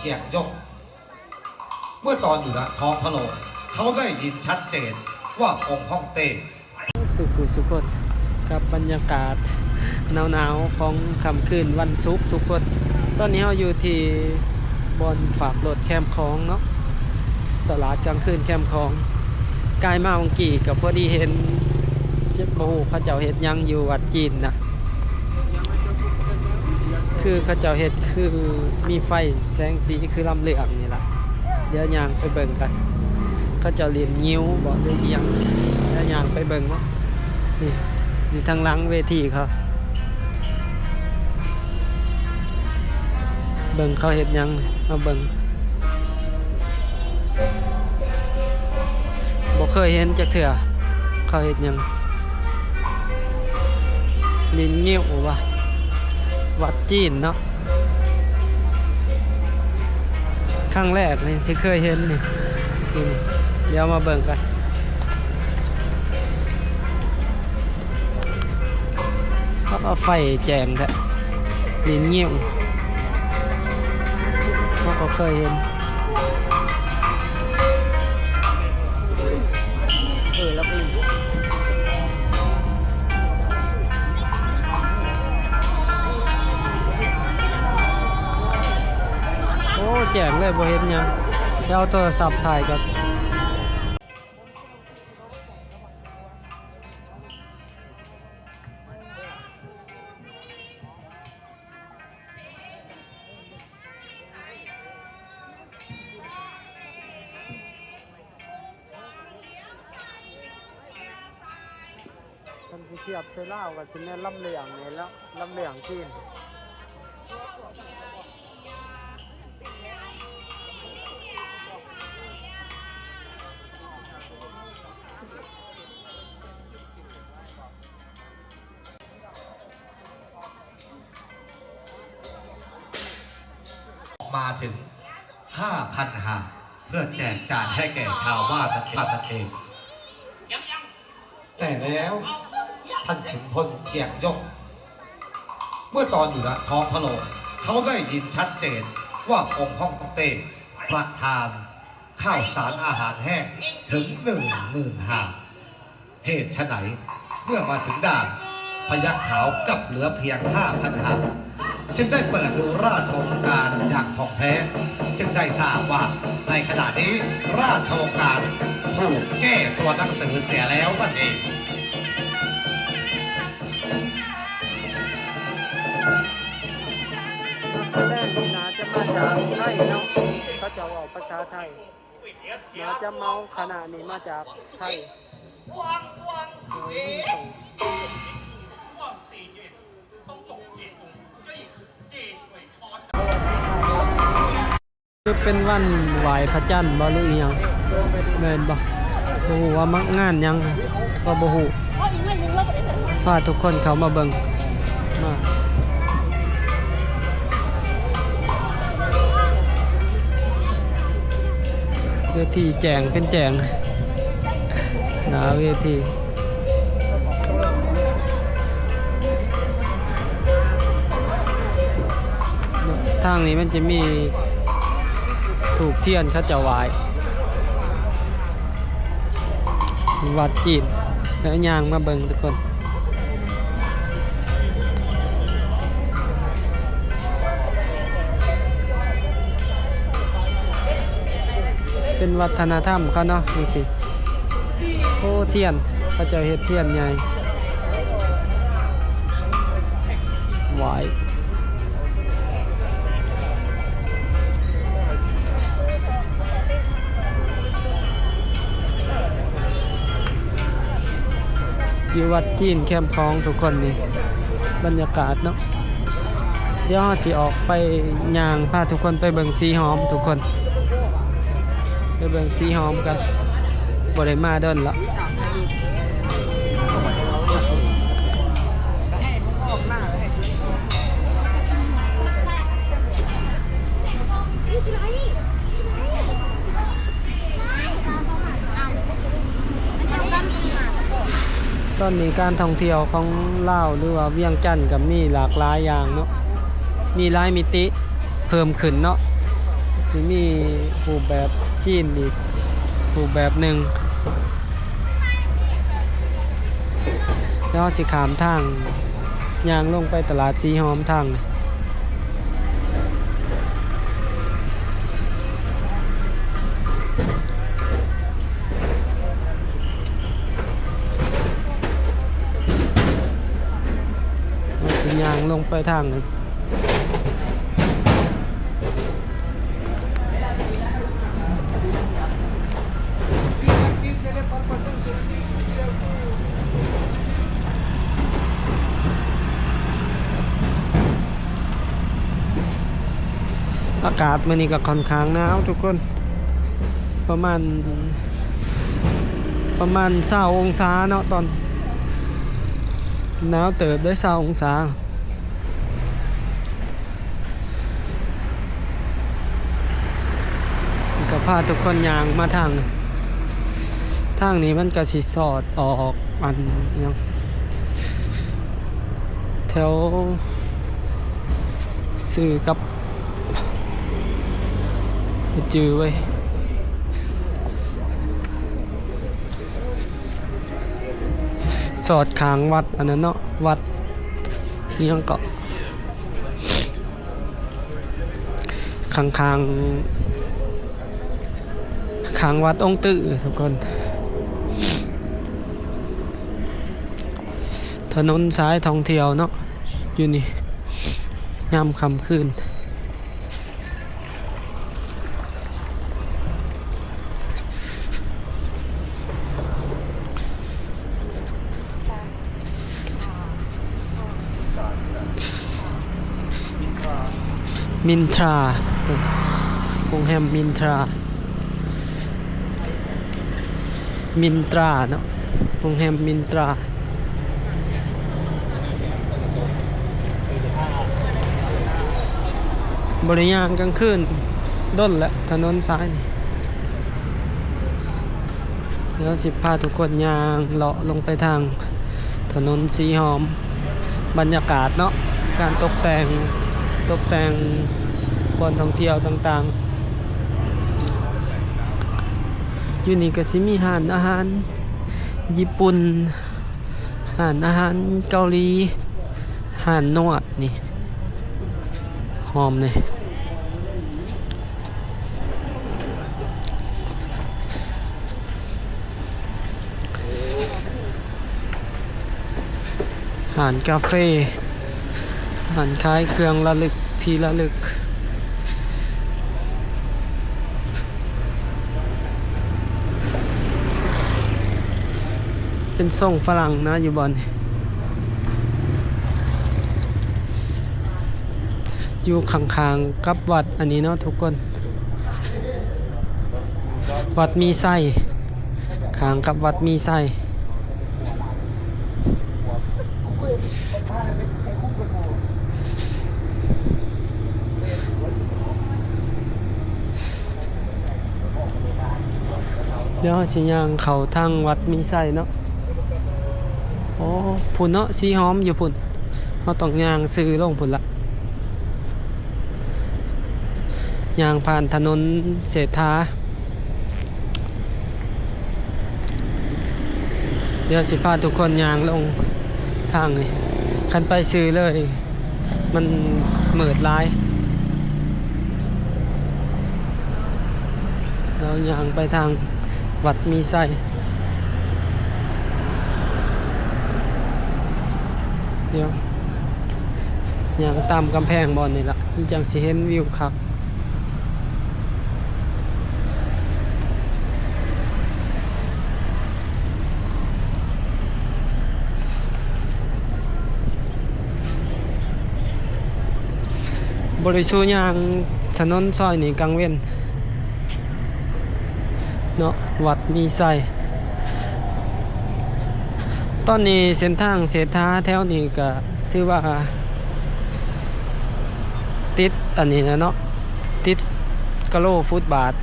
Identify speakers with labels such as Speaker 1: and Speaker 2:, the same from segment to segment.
Speaker 1: กียงยกเมื่อตอนอยู่ณท้องพระโรงเขาได้ยินชัดเจนว่าองค์ฮ่องเต้
Speaker 2: สุขกับบรรยากาศหนาวๆของค่ำคืนวันศุกร์ทุกคนตอนนี้เราอยู่ที่บอนฝากรถแคมป์คลองเนาะตลาดกลางคืนแคมป์คลองกายมาองกี่กับพอดีเห็นเจ็บโมโหเขาเจ้าเห็ดยังอยู่วัดจีนนะคือเขาเจ้าเห็ดคือมีไฟแสงสีคือลำเหลืองนี่แหละเดี๋ยวยางไปเบิ่งกันเขาเจ้าเรียนงิ้วบอกได้ยังเดี๋ยวยางไปเบิ่งเนาะนี่ทางหลังเวทีเขาเบิ่งเขาเห็ดยังมาเบิ่งบ่เคยเห็นจักเถื่อเขาเห็ดยังลิ้นเงี้ยวว่ะวัดจีนเนาะครั้งแรกนี่ที่เคยเห็นนี่เดี๋ยวมาเบิ่งกันเขาเอาไฟแจงแท้ลิ้นเงี้ยวเขาก็เคยเห็นแล้วพี่โอ้แจงเลยบ่เห็นยังเดี๋ยวเอาโทรศัพท์ถ่ายกันมันสิเทียบเซล่ากับสิแม่ลำเหลืองนี่แล้วลำเหลืองจีน
Speaker 1: มาถึง 5,000 หาเพื่อแจกจ่ายให้แก่ชาวบ้านนั่นเองแต่แล้วท่านขุนพลเกียงยกเมื่อตอนอยู่ณท้องพระโรงเขาได้ยินชัดเจนว่าองค์ฮ่องเต้ประทานข้าวสารอาหารแห้งถึง 10,000 หาเหตุไฉนเมื่อมาถึงด่านพยัคฆ์ขาวกลับเหลือเพียง 5,000 หาจึงได้เปิดดูราชโองการอย่างท่องแท้จึงได้ทราบว่าในขณะนี้ราชโองการถูกแก้ตัวหนังสือเสียแล้วนั่นเอง
Speaker 2: ตอนแรกนี่นาจะมาจากไทยเนาะเขาจะออกภาษาไทยนาจะเมาขณะนี้มาจากไทยคือเป็นวันไหว้พระจันทร์บ่หรือยังแม่นบ่ฮู้ว่ามักงานยังก็บ่ฮู้พาทุกคนเข้ามาเบิ่งมาเวทีแจงเป็นแจงหน้าเวทีทางนี้มันจะมีถูกเทียนเขาจะไหว้วัดจีนแล้วย่างมาเบิ่งทุกคนเป็นวัฒนธรรมเขาเนาะดูสิโอ้เทียนเขาจะเฮ็ดเทียนใหญ่ไหว้อยู่วัดจีนแคมป์คลองทุกคนนี่บรรยากาศเนาะเดี๋ยวเราสิออกไปย่างพาทุกคนไปเบิ่งสีหอมทุกคนไปเบิ่งสีหอมกันบ่ได้มาเดินละตอนนี้การท่องเที่ยวของลาวหรือว่าเวียงจันทน์ก็มีหลากหลายอย่างเนาะมีหลายมิติเพิ่มขึ้นเนาะ สิมีรูปแบบจีนอีกรูปแบบหนึ่งแล้วสิขามทางย่างลงไปตลาดสีหอมทางสิย่างลงไปทางนึงอากาศมันนี่ก็ค่อนข้างหนาวทุกคนประมาณ20องศาเนาะตอนหนาวเติบได้20องศาก็พาทุกคนย่างมาทางนี้มันก็สิสอดออกอันยังแถวสื่อกับจือไว้สอดขางวัดอันนั้นเนาะวัดยังเกาะขางวัดองค์ตื้อทุกคนถนนสายท่องเที่ยวเนาะอยู่นี่ยามค่ำคืนมินทราโรงแรมมินตราเนาะโรงแรมมินตราบริยางกลางคืนด้นและถนนซ้ายนี่แล้วสิพาทุกคนยางเลาะลงไปทางถนนสีหอมบรรยากาศเนาะการตกแต่งบอนท่องเที่ยวต่างๆอยู่นี่ก็สิมีร้านอาหารญี่ปุ่นร้านอาหารเกาหลีร้านนวดนี่หอมเลยร้านกาแฟร้านขายเครื่องระลึกที่ระลึกเป็นทรงฝรั่งนะอยู่บอนอยู่ข้างๆกับวัดอันนี้เนาะทุกคนวัดมีไส้ข้างกับวัดมีไส้เดี๋ยวสิย่างเข้าทางวัดมีไส้เนาะโอ้พุ่นเนาะสีหอมอยู่พุ่นเราต้องย่างซื้อลงพุ่นละย่างผ่านถนนเศรษฐาเดี๋ยวสิพาทุกคนย่างลงทางนี่คันไปซื้อเลยมันเหมิดหลายเราย่างไปทางวัดมีไส้เดี๋ยวย่างตามกำแพงบอนนี่ละมันจังสิเห็นวิวครับบริสุทธิ์ย่างถนนซอยนี่กลางเว้นเนาะวัดมีไส้ตอนนี้เส้นทางเศรษฐาแถวนี้ก็ถือว่าติดอันนี้นะเนาะติดกะโหลฟุตบาท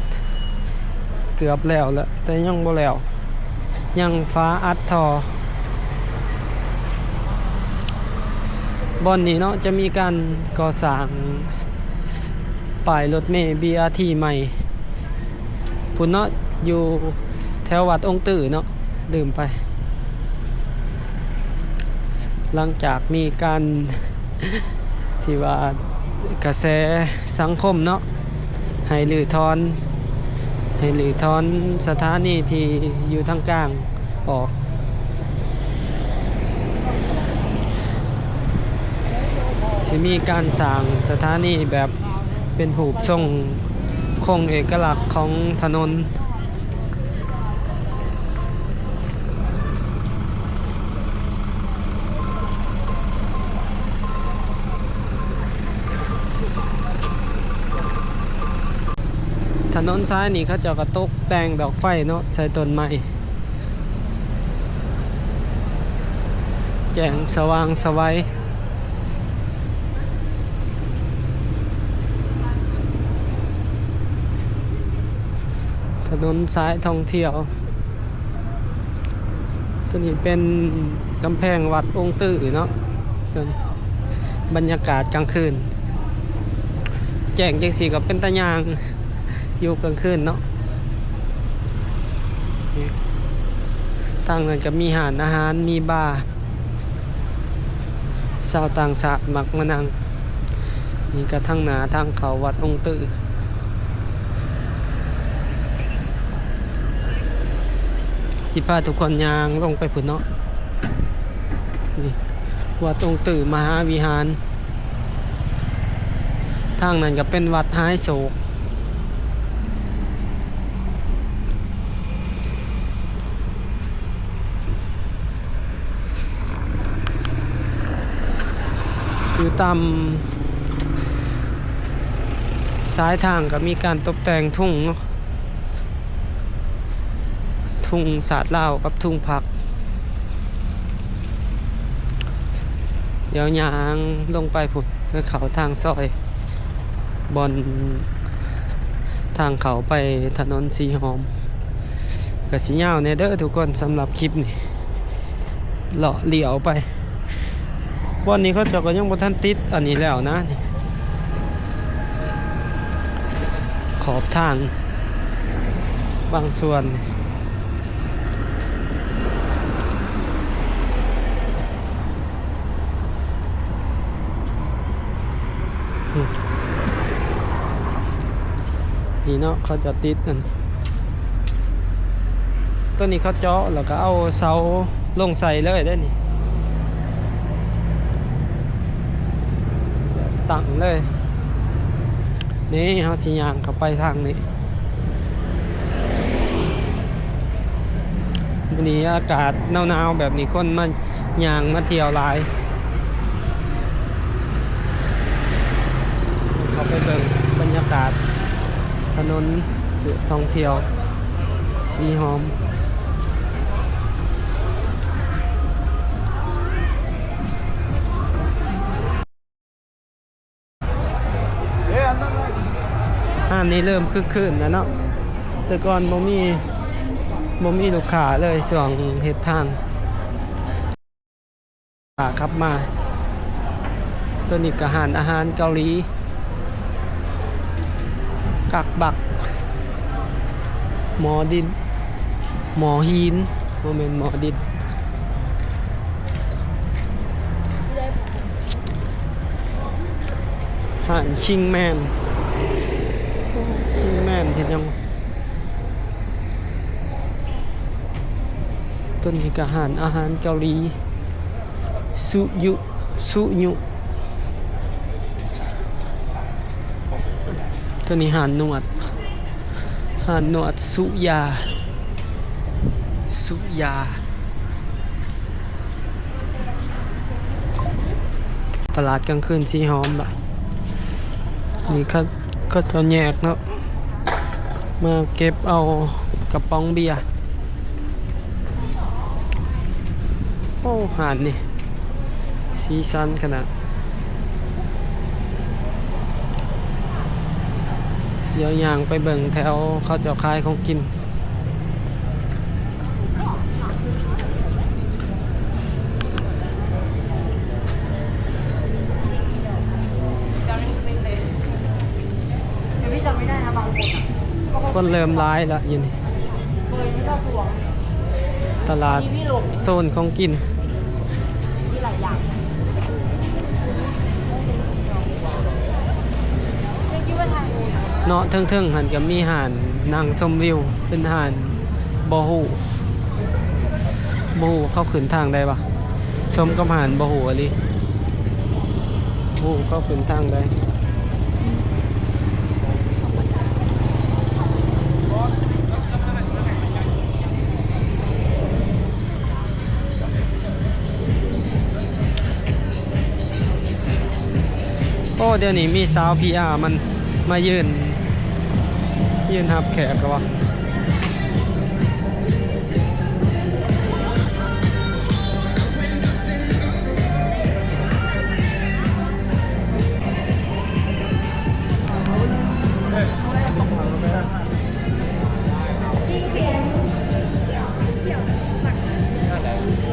Speaker 2: เกือบแล้วแหละแต่ยังบ่แล้วยังฟ้าอัดทอบอนนี้เนาะจะมีการก่อสร้าง ป้ายรถเมล์ BRT ใหม่พุ่นเนาะอยู่แถววัดองค์ตื่อเนาะลืมไป หลังจากมีการ ที่ว่ากระแสสังคมเนาะให้รื้อถอนสถานีที่อยู่ทางกลางออกสิมีการสร้างสถานีแบบเป็นรูปทรงคงเอกลักษณ์ของถนนถนนซ้ายนี่เขาเจะกระตกแต่งดอกไฟเนาะใส่ต้นไม้แจ้งสว่างสวัยถนนซ้ายท่องเที่ยวตัวนี้เป็นกำแพงวัดองค์ตื่อเนาะตัวนี้บรรยากาศกลางคืนแจ้งจังสีก็เป็นตะยางอยู่กลางคืนเนาะทางนั้นก็มีหารอาหารมีบาร์ชาวต่างชาติมักมานั่งนี่ก็ทางหนาทางเขาวัดองค์ตื่อสิพาทุกคนยางลงไปพุ่นเนาะนี่วัดองค์ตื่อมหาวิหารทางนั้นก็เป็นวัดหายโศกอยู่ตามซ้ายทางก็มีการตกแต่งทุ่งเนาะทุ่งสาดเหล้ากับทุ่งผักเดี๋ยวยางลงไปพุ่นไปเขาทางซอยบอนทางเขาไปถนนสีหอมกระสียาวเนี่ยเด้อทุกคนสำหรับคลิปนี้เลาะเลี้ยวไปวันนี้เขาจะก็ยังบ่ทันติดอันนี้แล้วนะนี่ขอบทางบางส่วนนี่เนาะเขาจะติดอันต้นนี้เขาเจาะแล้วก็เอาเสาลงใส่เลยได้นี่ตั้งเลยนี่เขาสิย่างเข้าไปทางนี้วันนี้อากาศหนาวๆแบบนี้คนมันย่างมาเที่ยวหลายเขาไปเบิ่งบรรยากาศถนนท่องเที่ยวสีหอมห้างนี้เริ่มคึกคืนแล้วเนาะแต่ก่อนบ่มีลูกค้าเลยส่วงเฮ็ดทางขับมาตัวนี้ก็อาหารเกาหลีกักบักหมอดินหมอหินโมเมนหมอดินห่านชิงแมนเห็นยังต้นนี้ก็อาหารเกาหลีสุยุตัวนี้ห่านนวดสุยาตลาดกลางคืนสีหอมแบบนี่ก็จะแยกเนาะมาเก็บเอากระป๋องเบียร์โอ้ห่านนี่สีสันขนาดเดี๋ยวยางไปเบิ่งแถวเขาจะขายของกิน คนเริ่มร้ายละอยู่นี่ตลาดโซนของกิน
Speaker 3: มีหลายอย่างไม่คิดว่าทางนู้น
Speaker 2: เนาะเทิงๆหันกับมีห่านนางชมวิวเป็นห่านบ่ฮู้เข้าขึ้นทางได้ปะชมกับห่านบ่ฮู้อะลิฮู้เข้าขึ้นทางได้โอ้เดี๋ยวนี้มีสาว PR มันมายืนรับแขกแล้ววะ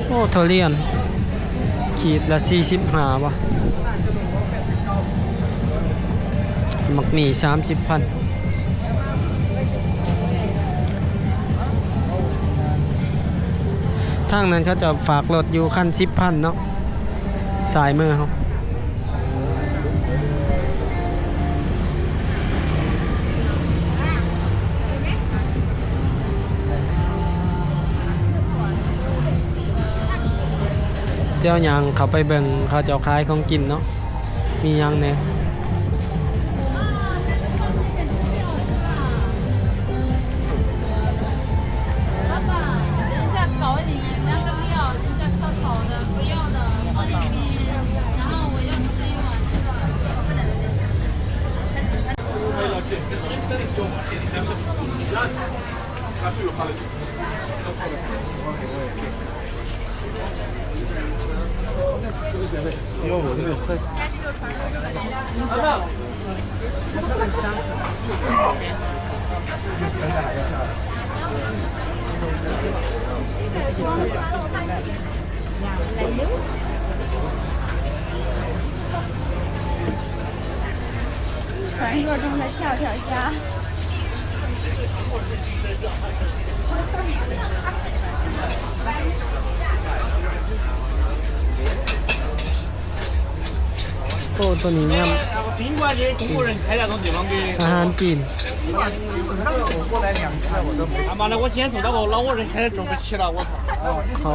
Speaker 2: โอ้โทเรียนขีดละ45วะมักมี30,000ทางนั้นเขาจะฝากรถอยู่คัน10,000เนาะสายมือเขาเดี๋ยวยังเขาไปเบิ่งเขาจะขายของกินเนาะมียังเนี่ย
Speaker 3: 传说中的跳跳虾。
Speaker 2: โอ้ตัวนี้เนี่ย
Speaker 4: 宾馆的中国人开那种地方的，
Speaker 2: อาหารจีน
Speaker 4: 他妈的，我今天受到个老人开坐不起了，我操！
Speaker 2: เขา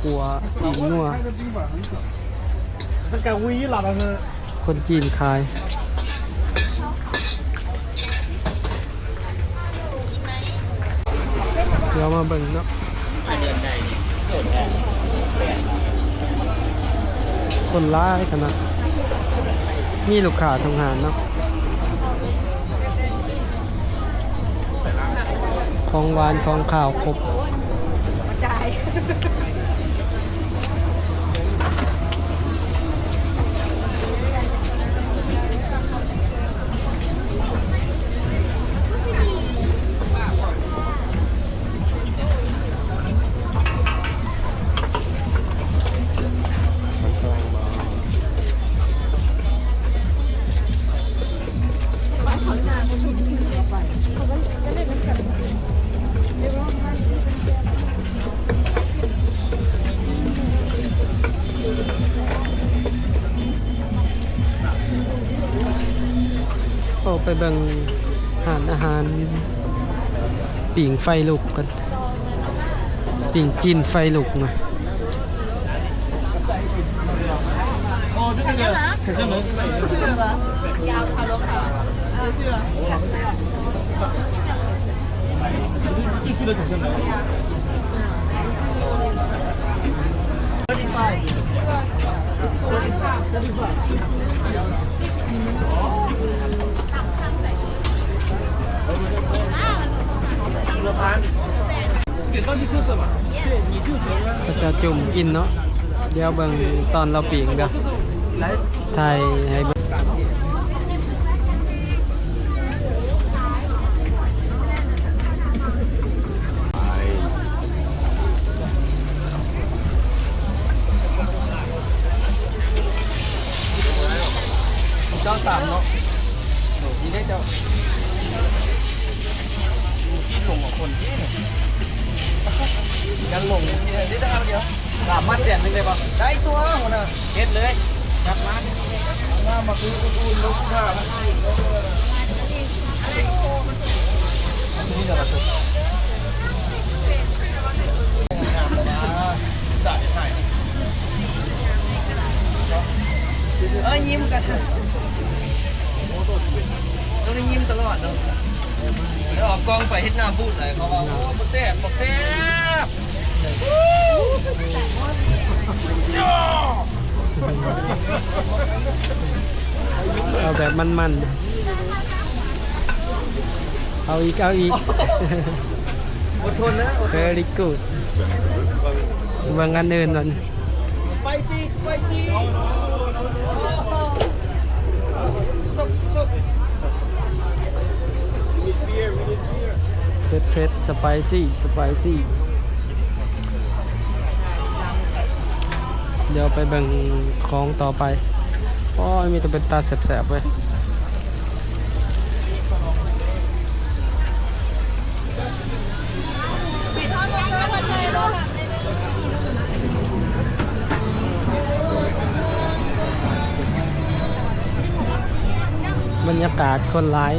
Speaker 2: กัวสีนัว
Speaker 4: 他该唯一拿的是。
Speaker 2: คนจีนขายเดี๋ยวมาเบิ่งเนาะคนร้ายขนาดมีลูกค้าทำงานเนาะของหวานของข้าวครบ
Speaker 3: ใจาย
Speaker 2: โอ้ไปเบิ่งอาหารปิ่งไฟลุกกันปิ่งจีนไฟลุกนะ
Speaker 4: 哦，这个可是能
Speaker 3: 要烤肉烤。
Speaker 4: 必须的可是能。给当地特色嘛，对，你就觉得。
Speaker 2: ก็จะจุ่มกินเนาะเดี๋ยวเบิ่งตอนเราปิ่งเด้อไทยให้เบิ่งเจ้าสามเนาะนี่ได้เจ้า
Speaker 4: ยังงงนี่ได้เดียวกลับมาแสนนึงเลยป่ะได้ตัวหัวหน้าเฮ็ดเลยกลับมาหน้ามาคืออุ่นๆลุกหน้านี่จะมาถูกยิ้มกันต้องได้ยิ้มตลอดเนาะแล้วออกกองไปเฮ็ดหน้าบูดเลยเขาว่าโอ้บ่แซ่บบ่แซ่บ
Speaker 2: เอาแบบมันๆเอาอีก
Speaker 4: อดทนนะ
Speaker 2: very good เบิ่งอันอื่นนั่น
Speaker 4: spicy spicy stop stop
Speaker 2: เผ็ดสไปซี่เดี๋ยวไปเบิ่งของต่อไปโอ้ยมีแต่เป็นตาแสบๆเว้ยบรรยากาศคนร้าย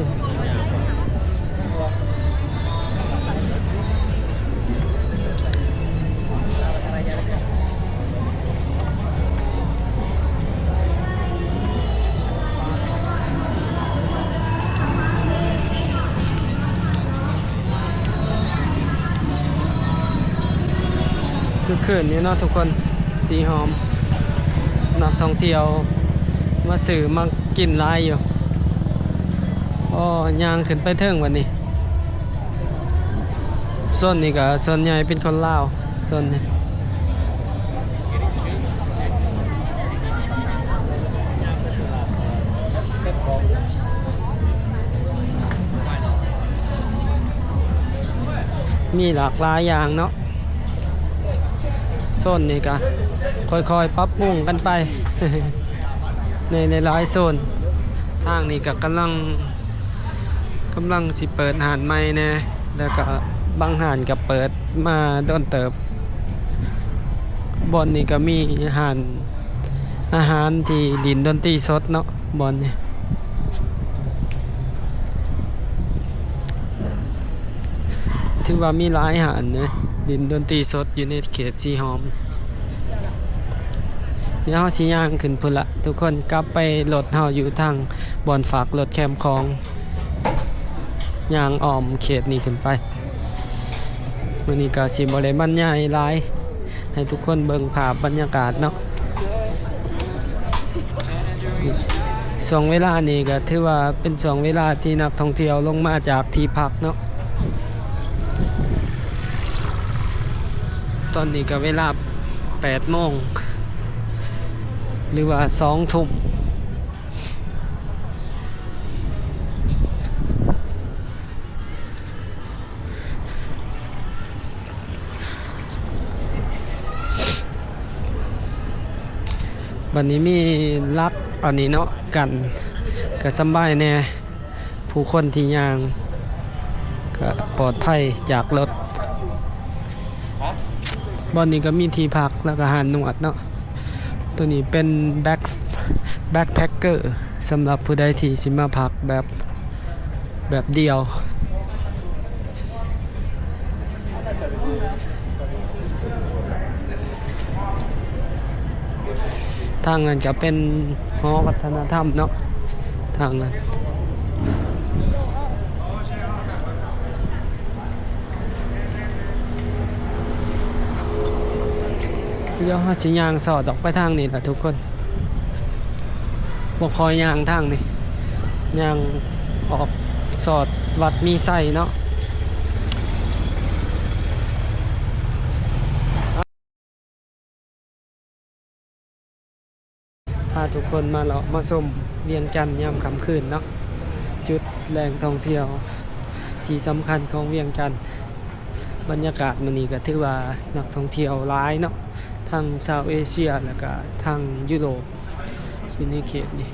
Speaker 2: คือคืนนี้เนาะทุกคนสีหอมนักท่องเที่ยวมาสื่อมากินลายอยู่อ๋อย่างขึ้นไปเทิงวันนี้ส่วนนี้ก็ส่วนใหญ่เป็นคนลาวส่วนนี้มีหลากหลายอย่างเนาะโซนนี้ก็ค่อยๆปรับปรุงกันไป ในหลายโซนทางนี้ก็กำลังสิเปิดหาดใหม่แน่แล้วก็บางหาดก็เปิดมาโดนเติบบอนนี้ก็มีอาหารที่ดินดนตรีสดเนาะบอนนี้ถือว่ามีหลายอาหารนะดินดนตรีสดอยู่ในเขตสีหอมเดี๋ยวเราสิย่างขึ้นพุ่นละทุกคนกลับไปรถเฮาอยู่ทางบ่อนฝากรถแคมป์ของย่างอ้อมเขตนี้ขึ้นไปมื้อนี้ก็สิบ่ได้บรรยายหลายให้ทุกคนเบิ่งภาพบรรยากาศเนาะช่วงเวลานี้ก็ถือว่าเป็นช่วงเวลาที่นักท่องเที่ยวลงมาจากที่พักเนาะตอนนี้ก็เวลา8 โมงหรือว่า2 ทุ่มวันนี้มีลักอันนี้เนาะกันก็สำบายแน่ผู้คนที่ย่างก็ปลอดภัยจากรถบอนนี้ก็มีที่พักแล้วก็หาดนวดเนาะตัวนี้เป็นแบ็คแพ็คเกอร์สำหรับผู้ใดที่สิมาพักแบบเดียวทางนั้นก็เป็นหอวัฒนธรรมเนาะทางนั้นเดี๋ยวเราสิย่างสอดออกไปทางนี้แหละทุกคนบ่คอยย่างทางนี้ย่างออกสอดวัดมีไส้เนาะพาทุกคนมาเลาะมาชมเวียงจันทน์ยามค่ำคืนเนาะจุดแหล่งท่องเที่ยวที่สำคัญของเวียงจันทน์บรรยากาศมื้อนี้ก็ถือว่านักท่องเที่ยวหลายเนาะทางชาวเอเชียแล้วก็ทางยุโรปอยู่ในเขตนี้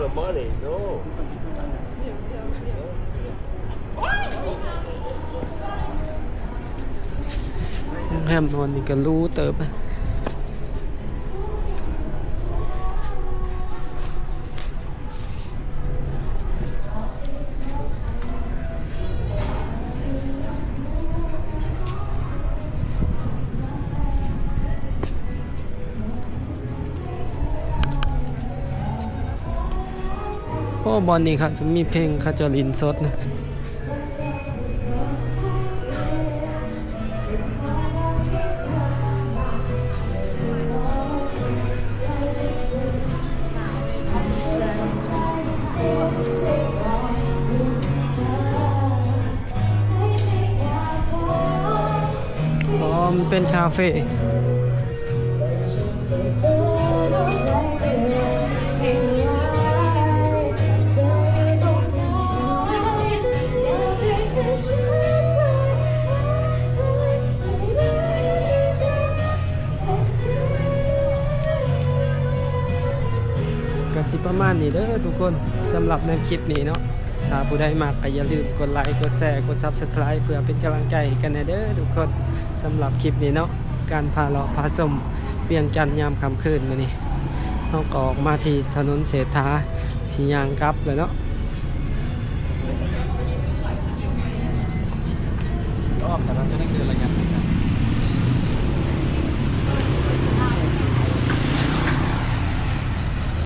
Speaker 5: the money. No.
Speaker 2: โรงแรมนอนนี่ก็รู้เติบอะโอ้บอลนี่ครับจะมีเพลงคาจอลินสดนะอ๋อมันเป็นคาเฟ่ก็สิประมาณนี้เด้อทุกคนสำหรับในคลิปนี้เนาะถ้าผู้ใดมากก็อย่าลืมกดไลค์กดแชร์กด Subscribe เพื่อเป็นกำลังใจให้กันนะเด้อทุกคนสำหรับคลิปนี้เนาะการพาเลาะพาชมเวียงจันทน์ยามค่ำคืนมื้อนี้เฮาก็ออกมาที่ถนนเศรษฐาสิย่างกลับเลยเนาะ
Speaker 4: อ้อมแต่เราจะได้เกิน